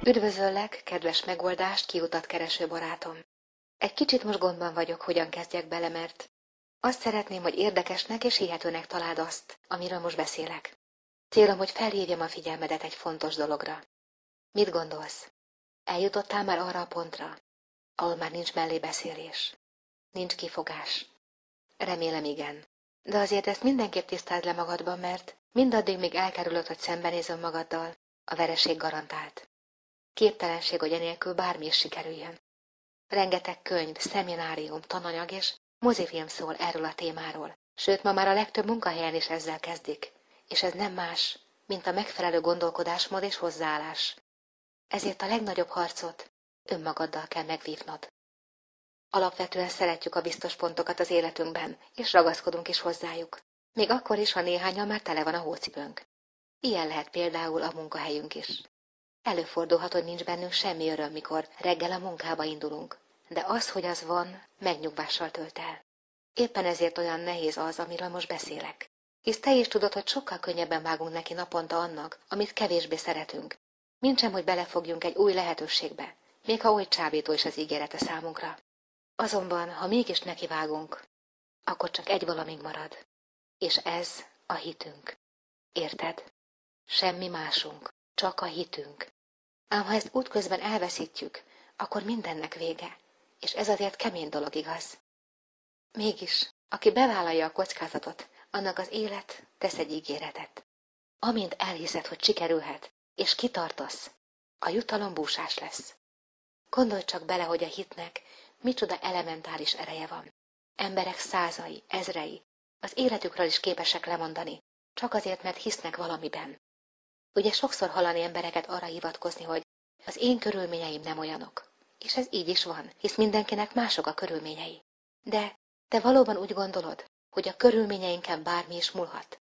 Üdvözöllek, kedves megoldást, kiutat kereső barátom. Egy kicsit most gondban vagyok, hogyan kezdjek bele, mert azt szeretném, hogy érdekesnek és hihetőnek találd azt, amiről most beszélek. Célom, hogy felhívjam a figyelmedet egy fontos dologra. Mit gondolsz? Eljutottál már arra a pontra, ahol már nincs mellébeszélés, nincs kifogás? Remélem igen. De azért ezt mindenképp tisztáld le magadban, mert mindaddig, míg elkerülöd, hogy szembenéz önmagaddal, a vereség garantált. Képtelenség, hogy enélkül bármi is sikerüljön. Rengeteg könyv, szeminárium, tananyag és mozifilm szól erről a témáról, sőt, ma már a legtöbb munkahelyen is ezzel kezdik, és ez nem más, mint a megfelelő gondolkodásmód és hozzáállás. Ezért a legnagyobb harcot önmagaddal kell megvívnod. Alapvetően szeretjük a biztos pontokat az életünkben, és ragaszkodunk is hozzájuk, még akkor is, ha néhányan már tele van a hócipőnk. Ilyen lehet például a munkahelyünk is. Előfordulhat, hogy nincs bennünk semmi öröm, mikor reggel a munkába indulunk, de az, hogy az van, megnyugvással tölt el. Éppen ezért olyan nehéz az, amiről most beszélek. Hisz te is tudod, hogy sokkal könnyebben vágunk neki naponta annak, amit kevésbé szeretünk, mintsem, hogy belefogjunk egy új lehetőségbe, még ha oly csábító is az ígérete számunkra. Azonban, ha mégis nekivágunk, akkor csak egy valamink marad, és ez a hitünk. Érted? Semmi másunk, csak a hitünk. Ám ha ezt útközben elveszítjük, akkor mindennek vége, és ez azért kemény dolog, igaz? Mégis, aki bevállalja a kockázatot, annak az élet tesz egy ígéretet. Amint elhiszed, hogy sikerülhet, és kitartasz, a jutalom búsás lesz. Gondolj csak bele, hogy a hitnek micsoda elementáris ereje van. Emberek százai, ezrei az életükről is képesek lemondani, csak azért, mert hisznek valamiben. Ugye sokszor hallani embereket arra hivatkozni, hogy az én körülményeim nem olyanok. És ez így is van, hisz mindenkinek mások a körülményei. De te valóban úgy gondolod, hogy a körülményeinken bármi is múlhat?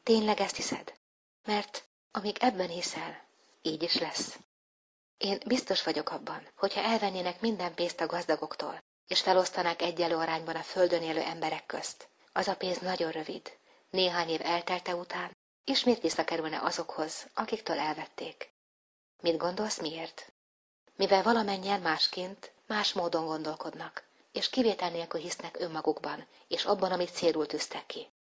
Tényleg ezt hiszed? Mert amíg ebben hiszel, így is lesz. Én biztos vagyok abban, hogyha elvennének minden pénzt a gazdagoktól, és felosztanák egyenlő arányban a földön élő emberek közt, az a pénz nagyon rövid. Néhány év eltelte után ismét visszakerülne azokhoz, akiktől elvették. Mit gondolsz, miért? Mivel valamennyien másként, más módon gondolkodnak, és kivétel nélkül hisznek önmagukban, és abban, amit célul tűztek ki.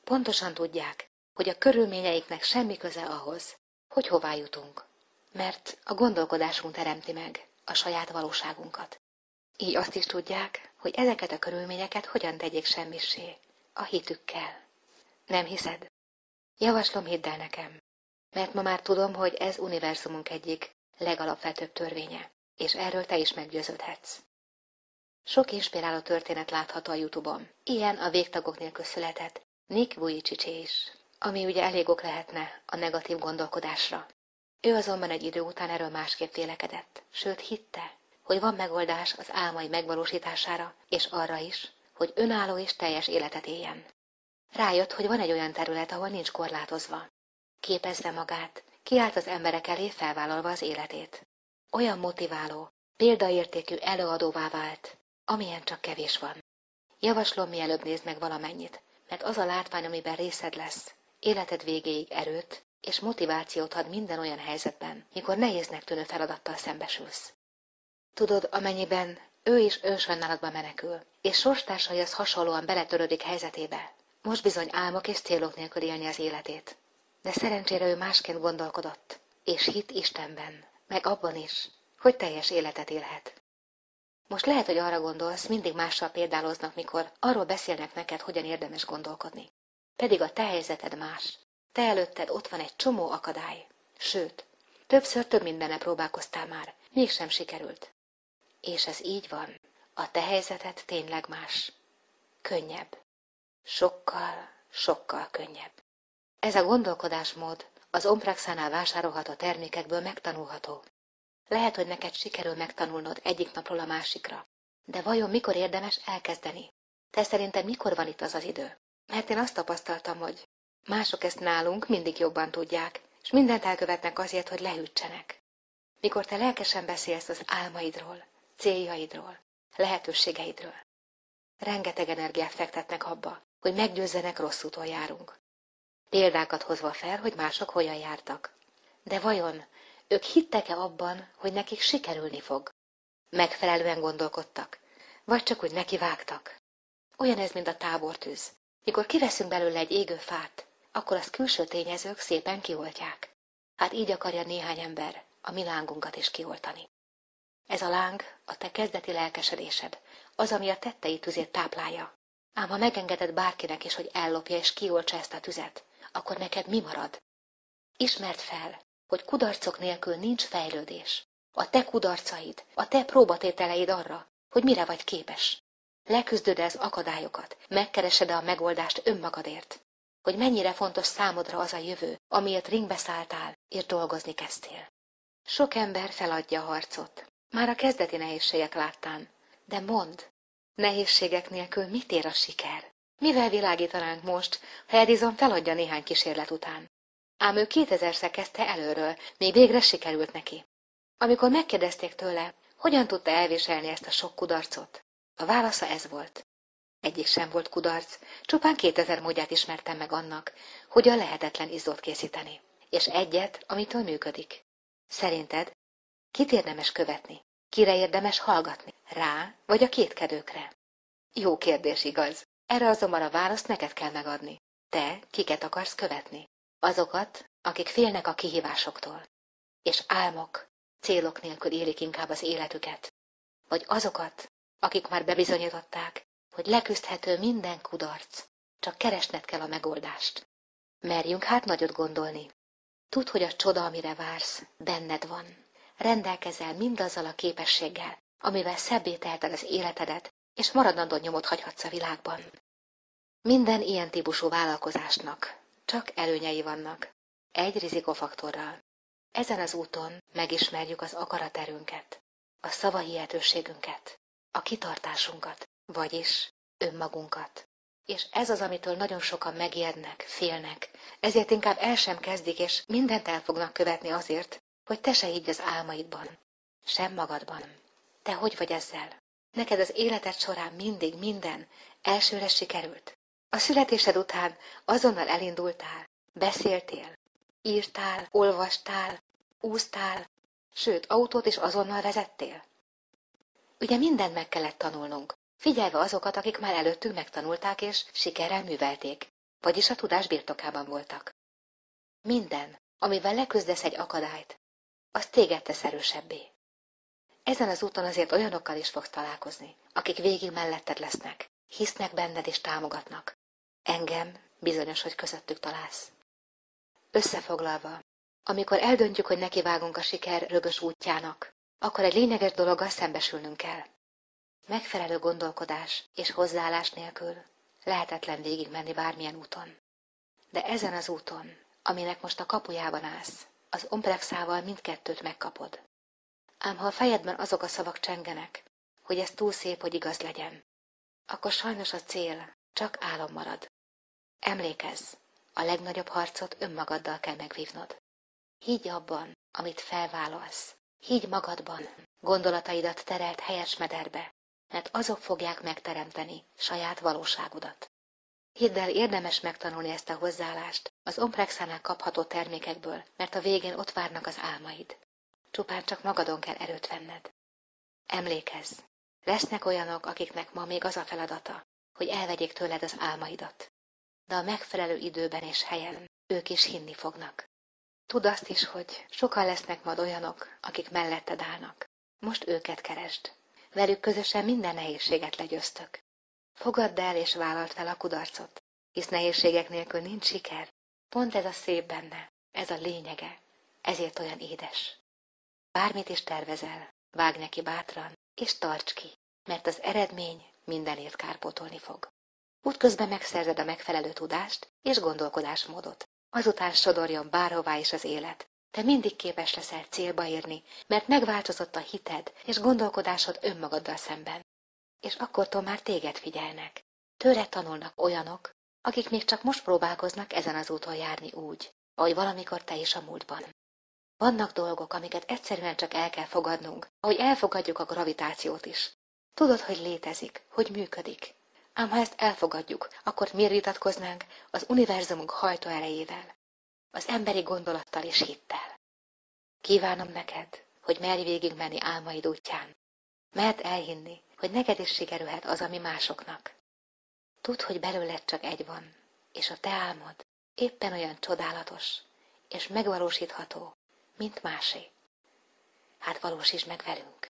Pontosan tudják, hogy a körülményeiknek semmi köze ahhoz, hogy hová jutunk, mert a gondolkodásunk teremti meg a saját valóságunkat. Így azt is tudják, hogy ezeket a körülményeket hogyan tegyék semmissé, a hitükkel. Nem hiszed? Javaslom, hidd el nekem, mert ma már tudom, hogy ez univerzumunk egyik legalapvetőbb törvénye, és erről te is meggyőződhetsz. Sok inspiráló történet látható a YouTube-on. Ilyen a Végtagok nélkül született Nick Vujicic is, ami ugye elég ok lehetne a negatív gondolkodásra. Ő azonban egy idő után erről másképp vélekedett, sőt hitte, hogy van megoldás az álmai megvalósítására, és arra is, hogy önálló és teljes életet éljen. Rájött, hogy van egy olyan terület, ahol nincs korlátozva. Képezze magát, kiállt az emberek elé felvállalva az életét. Olyan motiváló, példaértékű előadóvá vált, amilyen csak kevés van. Javaslom, mielőbb nézd meg valamennyit, mert az a látvány, amiben részed lesz, életed végéig erőt és motivációt ad minden olyan helyzetben, mikor nehéznek tűnő feladattal szembesülsz. Tudod, amennyiben ő is önsajnálatba menekül, és sorstársaihoz hasonlóan beletörődik helyzetébe, most bizony álmok és célok nélkül élni az életét. De szerencsére ő másként gondolkodott, és hitt Istenben, meg abban is, hogy teljes életet élhet. Most lehet, hogy arra gondolsz, mindig mással példáloznak, mikor arról beszélnek neked, hogyan érdemes gondolkodni. Pedig a te helyzeted más. Te előtted ott van egy csomó akadály. Sőt, többször több mindenne próbálkoztál már, mégsem sikerült. És ez így van. A te helyzeted tényleg más. Könnyebb. Sokkal, sokkal könnyebb. Ez a gondolkodásmód az Ompraxánál vásárolható termékekből megtanulható. Lehet, hogy neked sikerül megtanulnod egyik napról a másikra. De vajon mikor érdemes elkezdeni? Te szerinted mikor van itt az az idő? Mert én azt tapasztaltam, hogy mások ezt nálunk mindig jobban tudják, és mindent elkövetnek azért, hogy lehűtsenek. Mikor te lelkesen beszélsz az álmaidról, céljaidról, lehetőségeidről, rengeteg energiát fektetnek abba, hogy meggyőzzenek, rossz úton járunk. Példákat hozva fel, hogy mások hogyan jártak. De vajon Ők hittek-e abban, hogy nekik sikerülni fog? Megfelelően gondolkodtak? Vagy csak úgy nekivágtak? Olyan ez, mint a tábortűz. Mikor kiveszünk belőle egy égő fát, akkor azt külső tényezők szépen kioltják. Hát így akarja néhány ember a mi lángunkat is kioltani. Ez a láng a te kezdeti lelkesedésed, az, ami a tettei tüzét táplálja. Ám ha megengeded bárkinek is, hogy ellopja és kioltsa ezt a tüzet, akkor neked mi marad? Ismerd fel, hogy kudarcok nélkül nincs fejlődés. A te kudarcaid, a te próbatételeid arra, hogy mire vagy képes. Leküzdöd-e az akadályokat, megkeresed-e a megoldást önmagadért, hogy mennyire fontos számodra az a jövő, amiért ringbe szálltál és dolgozni kezdtél. Sok ember feladja a harcot, már a kezdeti nehézségek láttán, de mondd, nehézségek nélkül mit ér a siker? Mivel világítanánk most, ha Edison feladja néhány kísérlet után? Ám ő 2000-szer kezdte előről, még végre sikerült neki. Amikor megkérdezték tőle, hogyan tudta elviselni ezt a sok kudarcot, a válasza ez volt. Egyik sem volt kudarc, csupán 2000 módját ismertem meg annak, hogy a lehetetlen izzót készíteni. És egyet, amitől működik. Szerinted, kit érdemes követni? Kire érdemes hallgatni? Rá, vagy a kétkedőkre? Jó kérdés, igaz? Erre azonban a választ neked kell megadni. Te kiket akarsz követni? Azokat, akik félnek a kihívásoktól, és álmok, célok nélkül élik inkább az életüket. Vagy azokat, akik már bebizonyították, hogy leküzdhető minden kudarc, csak keresned kell a megoldást. Merjünk hát nagyot gondolni. Tudd, hogy a csoda, amire vársz, benned van. Rendelkezel mindazzal a képességgel, amivel szebbé teheted az életedet, és maradandó nyomot hagyhatsz a világban. Minden ilyen típusú vállalkozásnak csak előnyei vannak, egy rizikófaktorral. Ezen az úton megismerjük az akaraterőnket, a szavahihetőségünket, a kitartásunkat, vagyis önmagunkat. És ez az, amitől nagyon sokan megijednek, félnek, ezért inkább el sem kezdik, és mindent el fognak követni azért, hogy te se higgy az álmaidban, sem magadban. Te hogy vagy ezzel? Neked az életed során mindig minden elsőre sikerült. A születésed után azonnal elindultál, beszéltél, írtál, olvastál, úsztál, sőt, autót is azonnal vezettél. Ugye mindent meg kellett tanulnunk, figyelve azokat, akik már előttünk megtanulták és sikerrel művelték, vagyis a tudás birtokában voltak. Minden, amivel leküzdesz egy akadályt, az téged tesz erősebbé. Ezen az úton azért olyanokkal is fogsz találkozni, akik végig melletted lesznek, hisznek benned és támogatnak. Engem bizonyos, hogy közöttük találsz. Összefoglalva, amikor eldöntjük, hogy nekivágunk a siker rögös útjának, akkor egy lényeges dologgal szembesülnünk kell. Megfelelő gondolkodás és hozzáállás nélkül lehetetlen végigmenni bármilyen úton. De ezen az úton, aminek most a kapujában állsz, az omplexával mindkettőt megkapod. Ám ha a fejedben azok a szavak csengenek, hogy ez túl szép, hogy igaz legyen, akkor sajnos a cél csak álom marad. Emlékezz, a legnagyobb harcot önmagaddal kell megvívnod. Higgy abban, amit felvállalsz. Higgy magadban, gondolataidat terelt helyes mederbe, mert azok fogják megteremteni saját valóságodat. Hidd el, érdemes megtanulni ezt a hozzáállást az Omplexánál kapható termékekből, mert a végén ott várnak az álmaid. Csupán csak magadon kell erőt venned. Emlékezz, lesznek olyanok, akiknek ma még az a feladata, hogy elvegyék tőled az álmaidat. De a megfelelő időben és helyen ők is hinni fognak. Tudd azt is, hogy sokan lesznek majd olyanok, akik melletted állnak. Most őket keresd. Velük közösen minden nehézséget legyőztök. Fogadd el és vállald fel a kudarcot, hisz nehézségek nélkül nincs siker. Pont ez a szép benne, ez a lényege, ezért olyan édes. Bármit is tervezel, vágj neki bátran, és tarts ki, mert az eredmény mindenért kárpótolni fog. Útközben megszerzed a megfelelő tudást és gondolkodásmódot. Azután sodorjon bárhová is az élet. Te mindig képes leszel célba érni, mert megváltozott a hited és gondolkodásod önmagaddal szemben. És akkortól már téged figyelnek. Tőled tanulnak olyanok, akik még csak most próbálkoznak ezen az úton járni úgy, ahogy valamikor te is a múltban. Vannak dolgok, amiket egyszerűen csak el kell fogadnunk, ahogy elfogadjuk a gravitációt is. Tudod, hogy létezik, hogy működik. Ám ha ezt elfogadjuk, akkor miért vitatkoznánk az univerzumunk hajtóerejével, az emberi gondolattal és hittel? Kívánom neked, hogy merj végigmenni álmaid útján. Mert elhinni, hogy neked is sikerülhet az, ami másoknak. Tudd, hogy belőled csak egy van, és a te álmod éppen olyan csodálatos és megvalósítható, mint másé. Hát valósítsd meg velünk!